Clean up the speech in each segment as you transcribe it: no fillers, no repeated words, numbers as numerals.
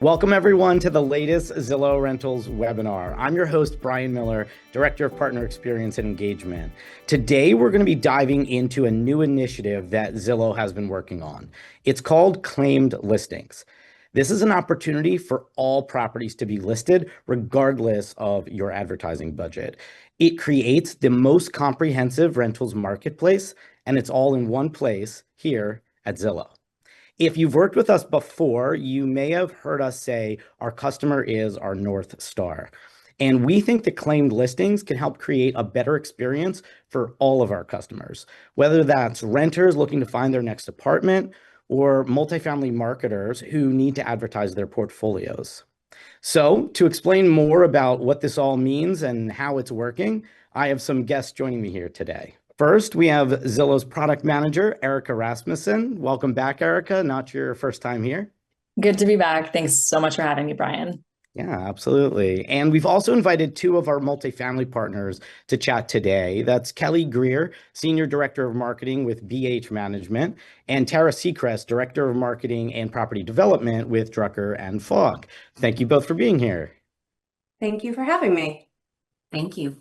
Welcome everyone to the latest Zillow Rentals webinar. I'm your host, Brian Miller, Director of Partner Experience and Engagement. Today, we're going to be diving into a new initiative that Zillow has been working on. It's called Claimed Listings. This is an opportunity for all properties to be listed regardless of your advertising budget. It creates the most comprehensive rentals marketplace, and it's all in one place here at Zillow. If you've worked with us before, you may have heard us say our customer is our North Star. And we think that claimed listings can help create a better experience for all of our customers, whether that's renters looking to find their next apartment or multifamily marketers who need to advertise their portfolios. So to explain more about what this all means and how it's working, I have some guests joining me here today. First, we have Zillow's product manager, Erica Rasmussen. Welcome back, Erica. Not your first time here. Good to be back. Thanks so much for having me, Brian. Yeah, absolutely. And we've also invited two of our multifamily partners to chat today. That's Kelly Greer, Senior Director of Marketing with BH Management, and Tara Seacrest, Director of Marketing and Property Development with Drucker and Fogg. Thank you both for being here. Thank you for having me. Thank you.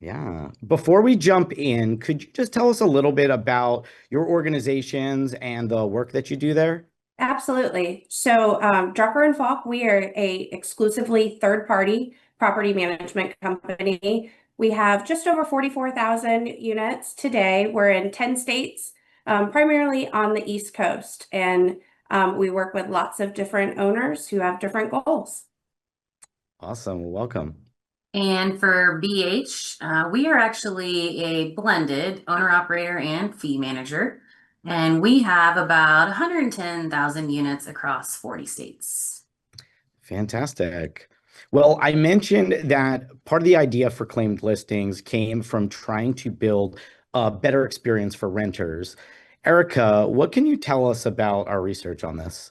Yeah. Before we jump in, could you just tell us a little bit about your organizations and the work that you do there? Absolutely. So Drucker and Fogg, we are a exclusively third-party property management company. We have just over 44,000 units today. We're in 10 states, primarily on the East Coast. And we work with lots of different owners who have different goals. Awesome. Well, welcome. And for BH, we are actually a blended owner, operator, and fee manager. And we have about 110,000 units across 40 states. Fantastic. Well, I mentioned that part of the idea for claimed listings came from trying to build a better experience for renters. Erica, what can you tell us about our research on this?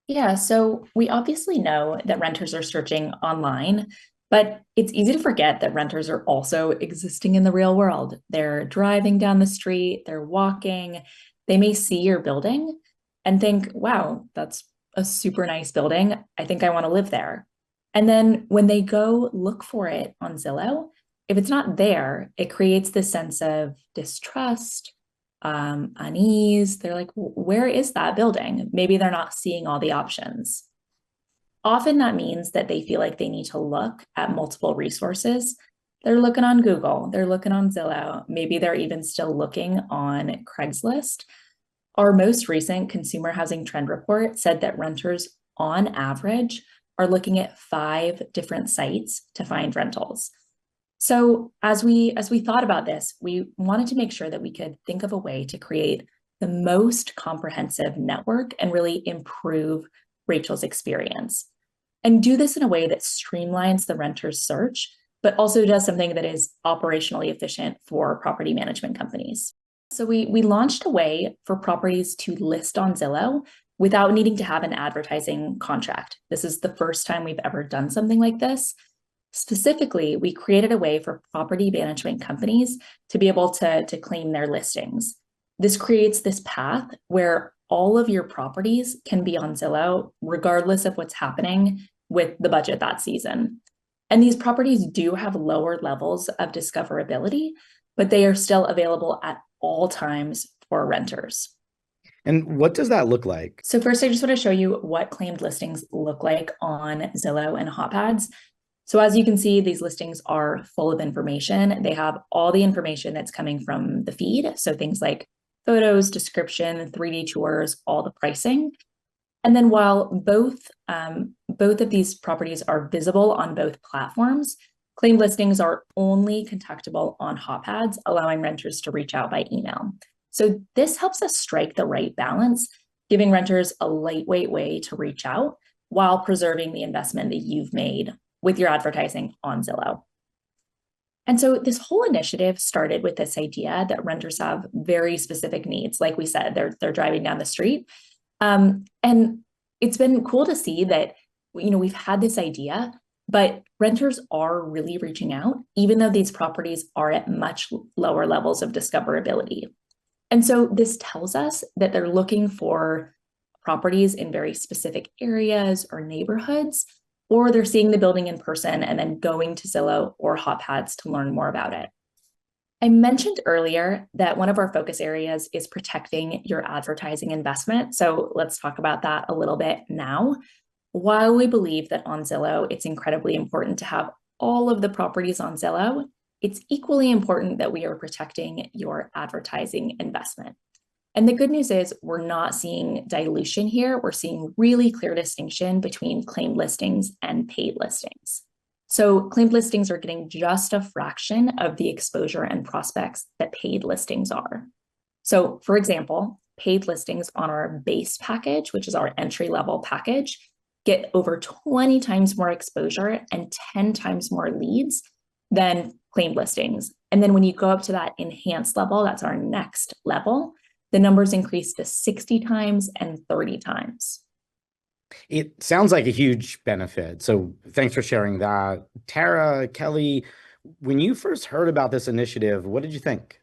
Yeah, so we obviously know that renters are searching online, but it's easy to forget that renters are also existing in the real world. They're driving down the street, they're walking, they may see your building and think, wow, that's a super nice building. I think I want to live there. And then when they go look for it on Zillow, if it's not there, it creates this sense of distrust, unease. They're like, where is that building? Maybe they're not seeing all the options. Often that means that they feel like they need to look at multiple resources. They're looking on Google, they're looking on Zillow, maybe they're even still looking on Craigslist. Our most recent consumer housing trend report said that renters on average are looking at 5 different sites to find rentals. So as we thought about this, we wanted to make sure that we could think of a way to create the most comprehensive network and really improve Rachel's experience. And do this in a way that streamlines the renter's search, but also does something that is operationally efficient for property management companies. So we launched a way for properties to list on Zillow without needing to have an advertising contract. This is the first time we've ever done something like this. Specifically, we created a way for property management companies to be able to claim their listings. This creates this path where all of your properties can be on Zillow, regardless of what's happening with the budget that season. And these properties do have lower levels of discoverability, but they are still available at all times for renters. And what does that look like? So first, I just want to show you what claimed listings look like on Zillow and HotPads. So as you can see, these listings are full of information. They have all the information that's coming from the feed. So things like photos, description, 3D tours, all the pricing. And then while both of these properties are visible on both platforms, claimed listings are only contactable on HotPads, allowing renters to reach out by email. So this helps us strike the right balance, giving renters a lightweight way to reach out while preserving the investment that you've made with your advertising on Zillow. And so this whole initiative started with this idea that renters have very specific needs. Like we said, they're driving down the street. And it's been cool to see that, we've had this idea, but renters are really reaching out, even though these properties are at much lower levels of discoverability. And so this tells us that they're looking for properties in very specific areas or neighborhoods, or they're seeing the building in person and then going to Zillow or HotPads to learn more about it. I mentioned earlier that one of our focus areas is protecting your advertising investment. So let's talk about that a little bit now. While we believe that on Zillow, it's incredibly important to have all of the properties on Zillow, it's equally important that we are protecting your advertising investment. And the good news is we're not seeing dilution here. We're seeing really clear distinction between claimed listings and paid listings. So claimed listings are getting just a fraction of the exposure and prospects that paid listings are. So for example, paid listings on our base package, which is our entry-level package, get over 20 times more exposure and 10 times more leads than claimed listings. And then when you go up to that enhanced level, that's our next level, the numbers increase to 60 times and 30 times. It sounds like a huge benefit. So thanks for sharing that. Tara, Kelly, when you first heard about this initiative, what did you think?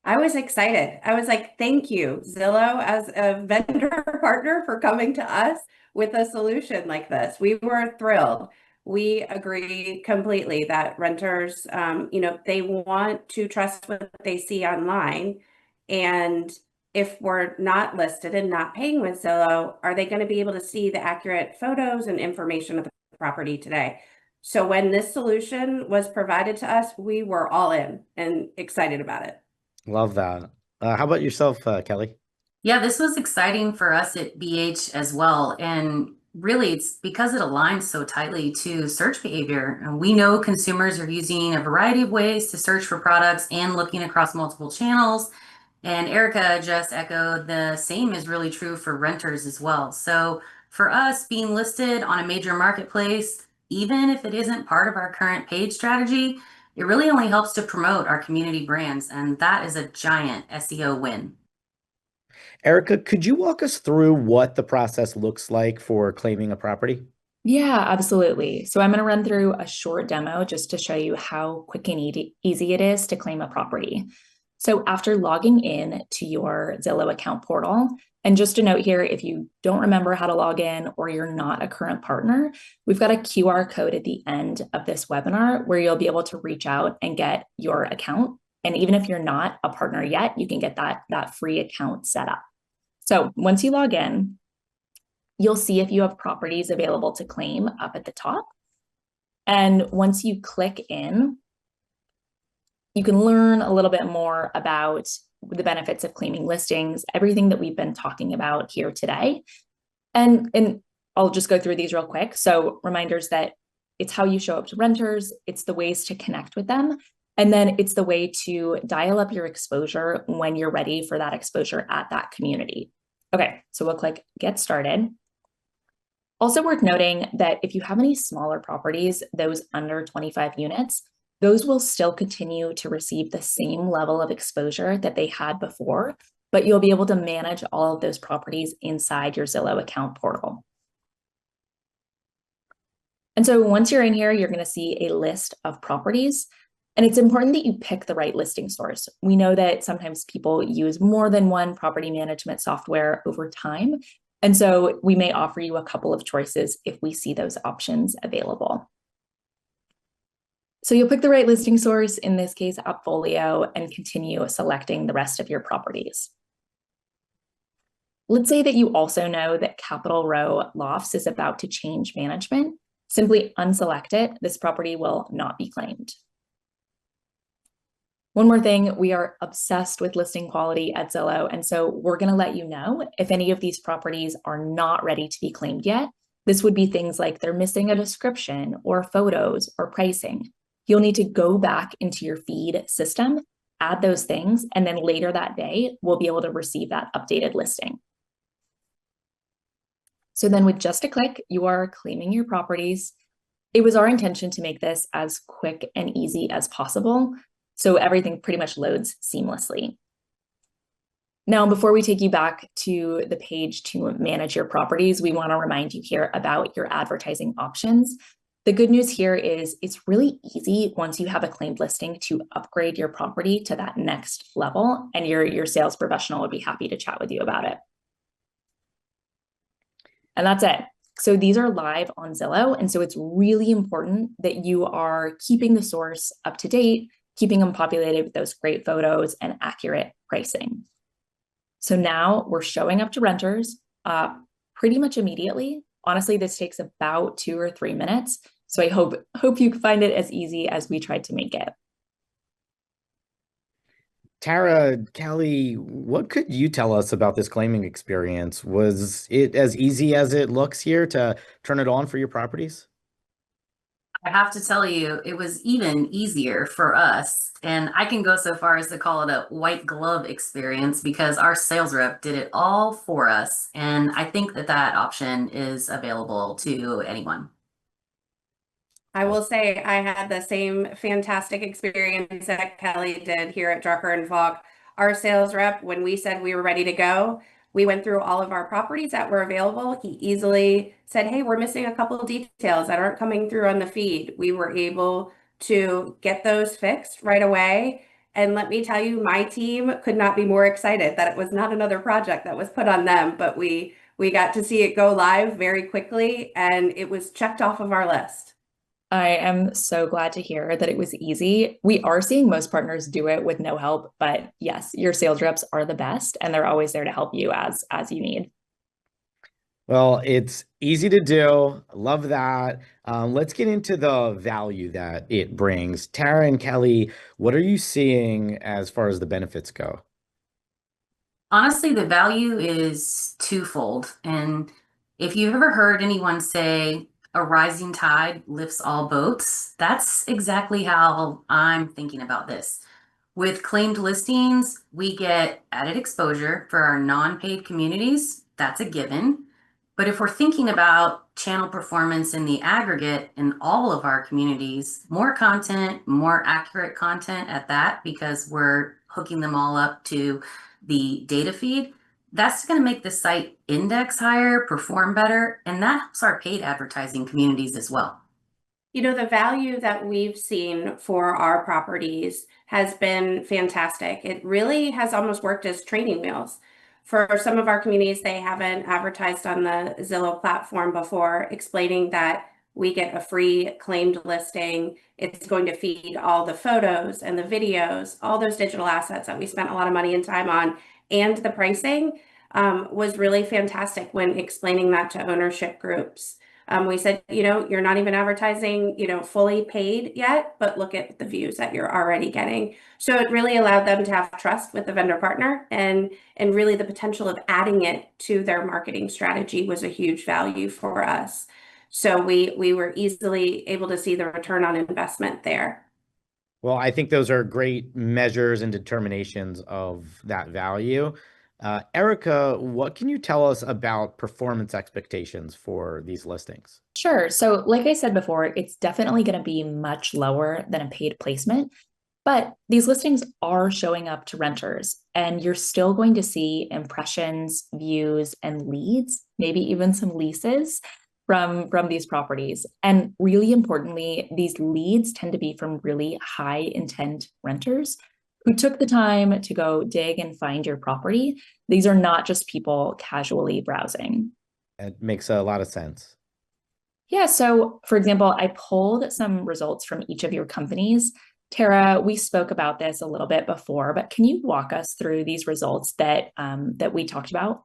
I was excited. I was like, thank you, Zillow, as a vendor partner for coming to us with a solution like this. We were thrilled. We agree completely that renters, they want to trust what they see online. And if we're not listed and not paying with Zillow, are they going to be able to see the accurate photos and information of the property today? So when this solution was provided to us, we were all in and excited about it. Love that. How about yourself, Kelly? Yeah, this was exciting for us at BH as well. And really, it's because it aligns so tightly to search behavior. And we know consumers are using a variety of ways to search for products and looking across multiple channels. And Erica just echoed the same is really true for renters as well. So for us, being listed on a major marketplace, even if it isn't part of our current paid strategy, it really only helps to promote our community brands. And that is a giant SEO win. Erica, could you walk us through what the process looks like for claiming a property? Yeah, absolutely. So I'm going to run through a short demo just to show you how quick and easy it is to claim a property. So after logging in to your Zillow account portal, and just a note here, if you don't remember how to log in or you're not a current partner, we've got a QR code at the end of this webinar where you'll be able to reach out and get your account. And even if you're not a partner yet, you can get that free account set up. So once you log in, you'll see if you have properties available to claim up at the top. And once you click in, you can learn a little bit more about the benefits of claiming listings, everything that we've been talking about here today. And I'll just go through these real quick. So reminders that it's how you show up to renters, it's the ways to connect with them, and then it's the way to dial up your exposure when you're ready for that exposure at that community. Okay, so we'll click Get Started. Also worth noting that if you have any smaller properties, those under 25 units, those will still continue to receive the same level of exposure that they had before, but you'll be able to manage all of those properties inside your Zillow account portal. And so once you're in here, you're going to see a list of properties. And it's important that you pick the right listing source. We know that sometimes people use more than one property management software over time. And so we may offer you a couple of choices if we see those options available. So you'll pick the right listing source, in this case, Appfolio, and continue selecting the rest of your properties. Let's say that you also know that Capitol Row Lofts is about to change management. Simply unselect it. This property will not be claimed. One more thing, we are obsessed with listing quality at Zillow, and so we're going to let you know if any of these properties are not ready to be claimed yet. This would be things like they're missing a description or photos or pricing. You'll need to go back into your feed system, add those things, and then later that day, we'll be able to receive that updated listing. So then with just a click, you are claiming your properties. It was our intention to make this as quick and easy as possible, so everything pretty much loads seamlessly. Now, before we take you back to the page to manage your properties, we want to remind you here about your advertising options. The good news here is it's really easy once you have a claimed listing to upgrade your property to that next level, and your sales professional would be happy to chat with you about it. And that's it. So these are live on Zillow. And so it's really important that you are keeping the source up to date, keeping them populated with those great photos and accurate pricing. So now we're showing up to renters pretty much immediately. Honestly, this takes about 2 or 3 minutes. So I hope you find it as easy as we tried to make it. Tara, Kelly, what could you tell us about this claiming experience? Was it as easy as it looks here to turn it on for your properties? I have to tell you, it was even easier for us. And I can go so far as to call it a white glove experience because our sales rep did it all for us. And I think that that option is available to anyone. I will say I had the same fantastic experience that Kelly did here at Drucker and Falk. Our sales rep, when we said we were ready to go, we went through all of our properties that were available. He easily said, hey, we're missing a couple of details that aren't coming through on the feed. We were able to get those fixed right away. And let me tell you, my team could not be more excited that it was not another project that was put on them, but we got to see it go live very quickly and it was checked off of our list. I am so glad to hear that it was easy. We are seeing most partners do it with no help, but yes, your sales reps are the best and they're always there to help you as you need. Well, it's easy to do. Love that. Let's get into the value that it brings. Tara and Kelly, what are you seeing as far as the benefits go? Honestly, the value is twofold. And if you've ever heard anyone say a rising tide lifts all boats, that's exactly how I'm thinking about this. With claimed listings, we get added exposure for our non-paid communities. That's a given. But if we're thinking about channel performance in the aggregate in all of our communities, more content, more accurate content at that, because we're hooking them all up to the data feed, that's going to make the site index higher, perform better, and that helps our paid advertising communities as well. You know, the value that we've seen for our properties has been fantastic. It really has almost worked as training wheels. For some of our communities, they haven't advertised on the Zillow platform before, explaining that we get a free claimed listing. It's going to feed all the photos and the videos, all those digital assets that we spent a lot of money and time on, and the pricing was really fantastic when explaining that to ownership groups. We said, you know, you're not even advertising, you know, fully paid yet, but look at the views that you're already getting. So it really allowed them to have trust with the vendor partner, and really the potential of adding it to their marketing strategy was a huge value for us. So we were easily able to see the return on investment there. Well, I think those are great measures and determinations of that value. Erica, what can you tell us about performance expectations for these listings? Sure. So like I said before, it's definitely going to be much lower than a paid placement, but these listings are showing up to renters and you're still going to see impressions, views, and leads, maybe even some leases from these properties. And really importantly, these leads tend to be from really high intent renters who took the time to go dig and find your property. These are not just people casually browsing. It makes a lot of sense. Yeah, so for example, I pulled some results from each of your companies. Tara, we spoke about this a little bit before, but can you walk us through these results that we talked about?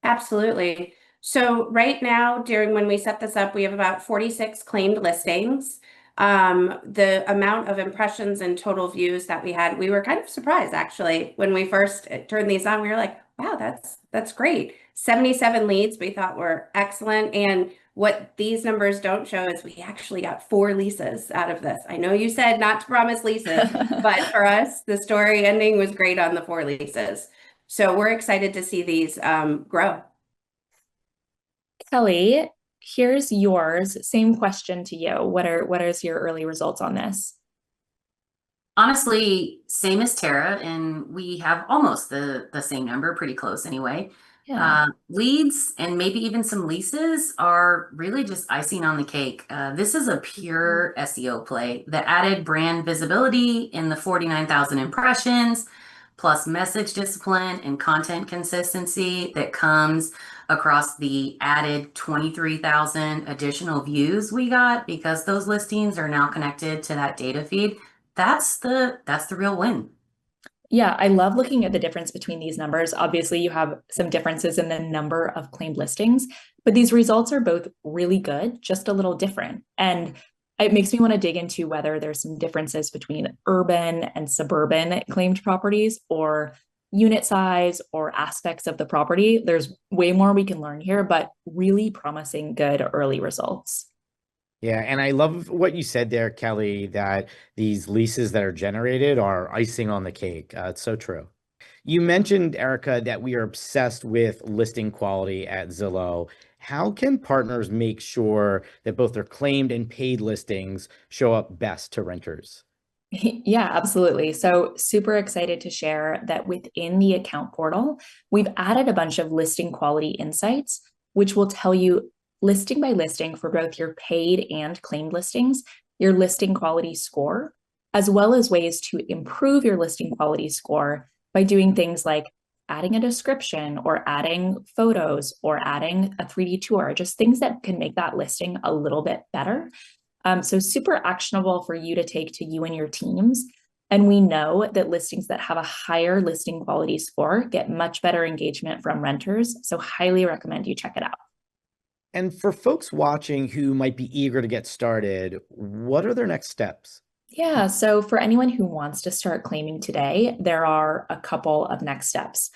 Absolutely. So right now, during when we set this up, we have about 46 claimed listings. The amount of impressions and total views that we had, we were kind of surprised actually when we first turned these on. We were like, wow, that's great. 77 leads we thought were excellent. And what these numbers don't show is we actually got 4 leases out of this. I know you said not to promise leases, but for us, the story ending was great on the 4 leases. So we're excited to see these grow. Kelly, here's yours. Same question to you. What is your early results on this? Honestly, same as Tara, and we have almost the same number, pretty close anyway. Yeah. Leads and maybe even some leases are really just icing on the cake. This is a pure SEO play. The added brand visibility in the 49,000 impressions plus message discipline and content consistency that comes across the added 23,000 additional views we got because those listings are now connected to that data feed. That's the real win. Yeah, I love looking at the difference between these numbers. Obviously, you have some differences in the number of claimed listings, but these results are both really good, just a little different. And it makes me want to dig into whether there's some differences between urban and suburban claimed properties or unit size or aspects of the property. There's way more we can learn here, but really promising good early results. Yeah, and I love what you said there, Kelly, that these leases that are generated are icing on the cake. It's so true. You mentioned, Erica, that we are obsessed with listing quality at Zillow. How can partners make sure that both their claimed and paid listings show up best to renters? Yeah, absolutely. So super excited to share that within the account portal, we've added a bunch of listing quality insights, which will tell you listing by listing for both your paid and claimed listings, your listing quality score, as well as ways to improve your listing quality score by doing things like adding a description or adding photos or adding a 3D tour, just things that can make that listing a little bit better. So super actionable for you to take to you and your teams. And we know that listings that have a higher listing quality score get much better engagement from renters. So highly recommend you check it out. And for folks watching who might be eager to get started, what are their next steps? Yeah, so for anyone who wants to start claiming today, there are a couple of next steps.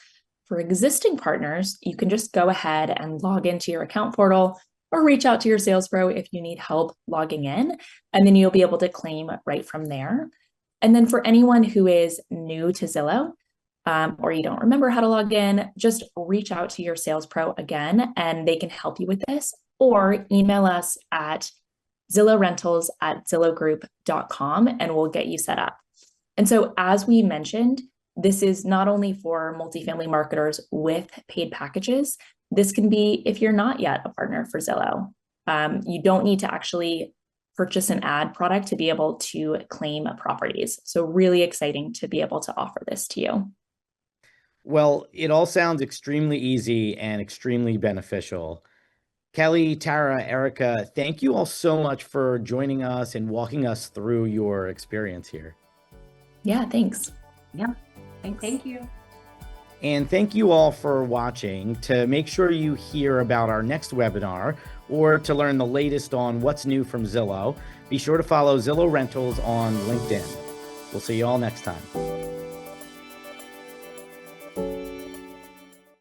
For existing partners, you can just go ahead and log into your account portal or reach out to your sales pro if you need help logging in, and then you'll be able to claim right from there. And then for anyone who is new to Zillow, or you don't remember how to log in, just reach out to your sales pro again, and they can help you with this, or email us at zillowrentals@zillowgroup.com, and we'll get you set up. And so, as we mentioned, this is not only for multifamily marketers with paid packages. This can be if you're not yet a partner for Zillow. You don't need to actually purchase an ad product to be able to claim properties. So really exciting to be able to offer this to you. Well, it all sounds extremely easy and extremely beneficial. Kelly, Tara, Erica, thank you all so much for joining us and walking us through your experience here. Yeah, thanks. Yeah, thanks. Thank you. And thank you all for watching. To make sure you hear about our next webinar or to learn the latest on what's new from Zillow, be sure to follow Zillow Rentals on LinkedIn. We'll see you all next time.